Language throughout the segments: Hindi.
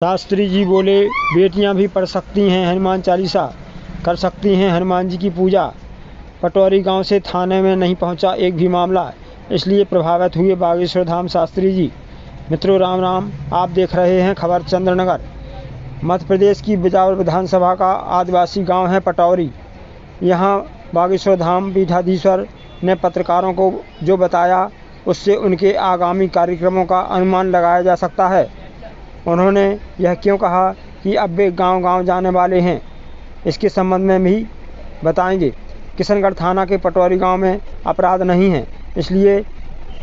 शास्त्री जी बोले, बेटियां भी पढ़ सकती हैं हनुमान चालीसा, कर सकती हैं हनुमान जी की पूजा। पटौरी गांव से थाने में नहीं पहुंचा एक भी मामला, इसलिए प्रभावित हुए बागेश्वर धाम शास्त्री जी। मित्रों राम राम, आप देख रहे हैं खबर चंद्रनगर। मध्य प्रदेश की बिजावर विधानसभा का आदिवासी गांव है पटौरी। यहां बागेश्वर धाम पीठाधीश्वर ने पत्रकारों को जो बताया, उससे उनके आगामी कार्यक्रमों का अनुमान लगाया जा सकता है। उन्होंने यह क्यों कहा कि अब वे गांव-गांव जाने वाले हैं, इसके संबंध में भी बताएंगे। किशनगढ़ थाना के पटौरी गांव में अपराध नहीं है, इसलिए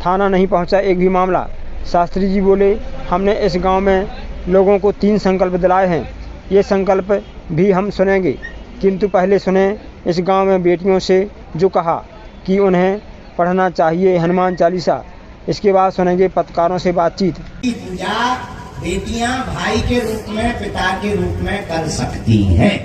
थाना नहीं पहुंचा एक भी मामला। शास्त्री जी बोले, हमने इस गांव में लोगों को 3 संकल्प दिलाए हैं। ये संकल्प भी हम सुनेंगे, किंतु पहले सुने इस गांव में बेटियों से जो कहा कि उन्हें पढ़ना चाहिए हनुमान चालीसा। इसके बाद सुनेंगे पत्रकारों से बातचीत। पूजा बेटियां भाई के रूप में, पिता के रूप में कर सकती हैं,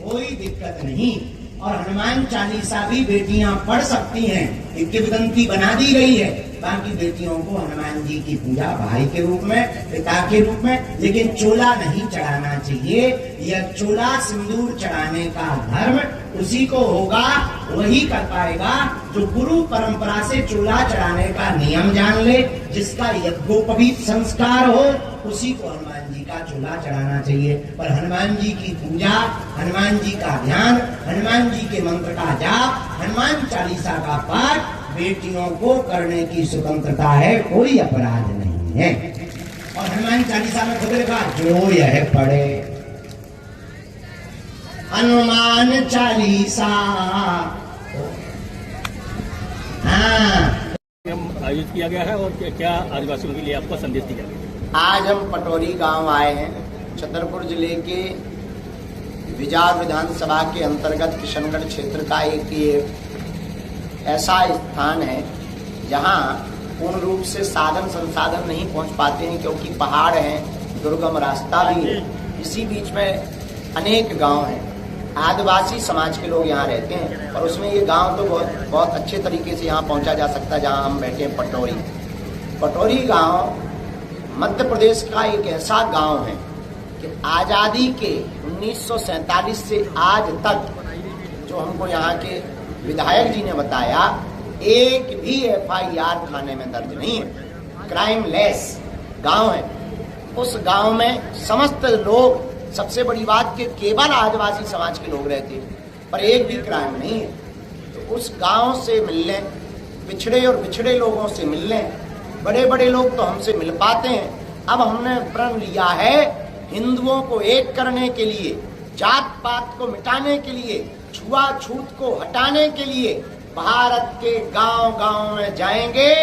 कोई दिक्कत नहीं। और हनुमान चालीसा भी बेटियां पढ़ सकती हैं, एक किंवदंती बना दी गई है। बाकी बेटियों को हनुमान जी की पूजा भाई के रूप में, पिता के रूप में, लेकिन चोला नहीं चढ़ाना चाहिए। यह चोला सिंदूर चढ़ाने का धर्म उसी को होगा, वही कर पाएगा जो गुरु परंपरा से चोला चढ़ाने का नियम जान ले, जिसका यज्ञोपवीत संस्कार हो, उसी को हनुमान जी का चोला चढ़ाना चाहिए। पर हनुमान जी की पूजा, हनुमान जी का ध्यान, हनुमान जी के मंत्र का जाप, हनुमान चालीसा का पाठ बेटियों को करने की स्वतंत्रता है, कोई अपराध नहीं है। और हनुमान चालीसा में खुद लिखा, जो यह पढ़े हनुमान चालीसा। हाँ, आयोजित किया गया है और क्या आदिवासियों के लिए आपको संदेश दिया गया? आज हम पटौरी गांव आए हैं। छतरपुर जिले के बिजार विधानसभा के अंतर्गत किशनगढ़ क्षेत्र का एक ये ऐसा स्थान है जहां पूर्ण रूप से साधन संसाधन नहीं पहुंच पाते हैं, क्योंकि पहाड़ हैं, दुर्गम रास्ता भी है। इसी बीच में अनेक गांव हैं, आदिवासी समाज के लोग यहाँ रहते हैं, और उसमें ये गांव तो बहुत अच्छे तरीके से यहाँ पहुंचा जा सकता है जहाँ हम बैठे हैं पटौरी। पटौरी गांव मध्य प्रदेश का एक ऐसा गांव है कि आज़ादी के 1947 से आज तक जो हमको यहाँ के विधायक जी ने बताया, एक भी FIR थाने में दर्ज नहीं है। क्राइम लेस गांव है। उस गांव में समस्त लोग, सबसे बड़ी बात कि केवल आदिवासी समाज के लोग रहते हैं, पर एक भी क्राइम नहीं है। तो उस गांव से मिलने, पिछड़े और बिछड़े लोगों से मिलने, बड़े बड़े लोग तो हमसे मिल पाते हैं। अब हमने प्रण लिया है हिंदुओं को एक करने के लिए, जात पात को मिटाने के लिए, छुआछूत को हटाने के लिए भारत के गांव गांव में जाएंगे,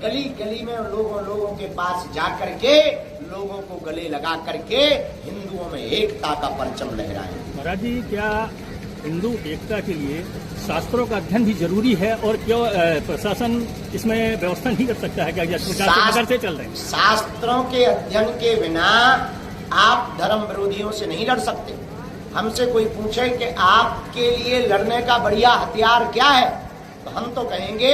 गली गली में लोगों के पास जाकर के लोगों को गले लगा करके हिंदुओं में एकता का परचम लहराएंगे। महाराज जी, क्या हिंदू एकता के लिए शास्त्रों का अध्ययन भी जरूरी है, और क्यों प्रशासन इसमें व्यवस्था नहीं कर सकता है? क्या से चल रहे हैं? शास्त्रों के अध्ययन के बिना आप धर्म विरोधियों से नहीं लड़ सकते। हमसे कोई पूछे कि आपके लिए लड़ने का बढ़िया हथियार क्या है, तो हम तो कहेंगे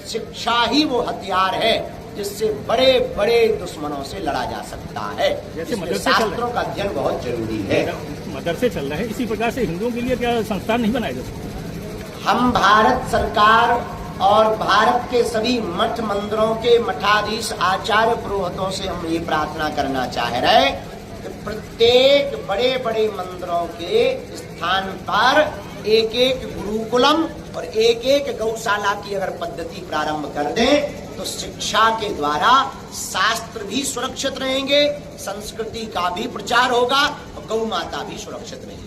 शिक्षा ही वो हथियार है जिससे बड़े बड़े दुश्मनों से लड़ा जा सकता है। जैसे शास्त्रों का अध्ययन बहुत जरूरी है। मदरसे चल रहे हैं, इसी प्रकार से हिंदुओं के लिए क्या संस्थान नहीं बनाए जा सकते? हम भारत सरकार और भारत के सभी मठ मंदिरों के मठाधीश आचार्य पुरोहितों से हम ये प्रार्थना करना चाह रहे कि प्रत्येक बड़े बड़े मंदिरों के स्थान पर एक एक गुरुकुलम और एक एक गौशाला की अगर पद्धति प्रारंभ कर दें, तो शिक्षा के द्वारा शास्त्र भी सुरक्षित रहेंगे, संस्कृति का भी प्रचार होगा, और गौ माता भी सुरक्षित रहेगी।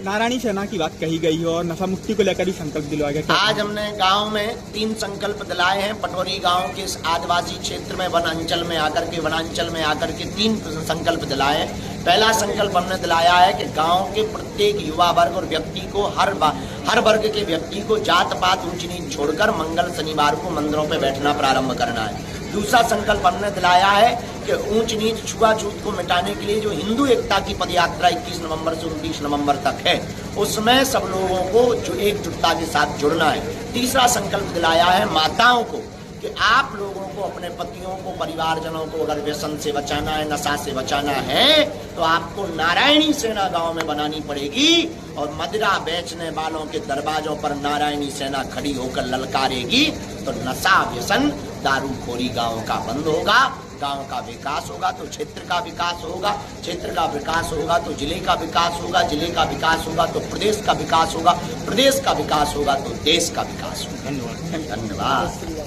नारायणी सेना की बात कही गई है और नशा मुक्ति को लेकर भी संकल्प दिलवाया गया। आज हमने गांव में 3 संकल्प दिलाए हैं। पटौरी गांव के इस आदिवासी क्षेत्र में वनांचल में आकर के 3 संकल्प दिलाए हैं। पहला संकल्प हमने दिलाया है कि गांव के प्रत्येक युवा वर्ग और व्यक्ति को, हर वर्ग के व्यक्ति को जात पात ऊंच नीच छोड़कर मंगल शनिवार को मंदिरों पे बैठना प्रारंभ करना है। दूसरा संकल्प हमने दिलाया है कि ऊंच नीच छुआछूत को मिटाने के लिए जो हिंदू एकता की पदयात्रा 21 नवंबर से 29 नवंबर तक है, उसमें सब लोगों को जो एकजुटता के साथ जुड़ना है। तीसरा संकल्प दिलाया है माताओं को कि आप लोगों को, अपने पतियों को, परिवारजनों को अगर व्यसन से बचाना है, नशा से बचाना है, तो आपको नारायणी सेना गांव में बनानी पड़ेगी और मदिरा बेचने वालों के दरवाजों पर नारायणी सेना खड़ी होकर ललकारेगी। तो नशा, व्यसन, दारूखोरी गांव का बंद होगा, गांव का विकास होगा तो क्षेत्र का विकास होगा, क्षेत्र का विकास होगा तो जिले का विकास होगा, जिले का विकास होगा तो प्रदेश का विकास होगा, प्रदेश का विकास होगा तो देश का विकास होगा। धन्यवाद। धन्यवाद।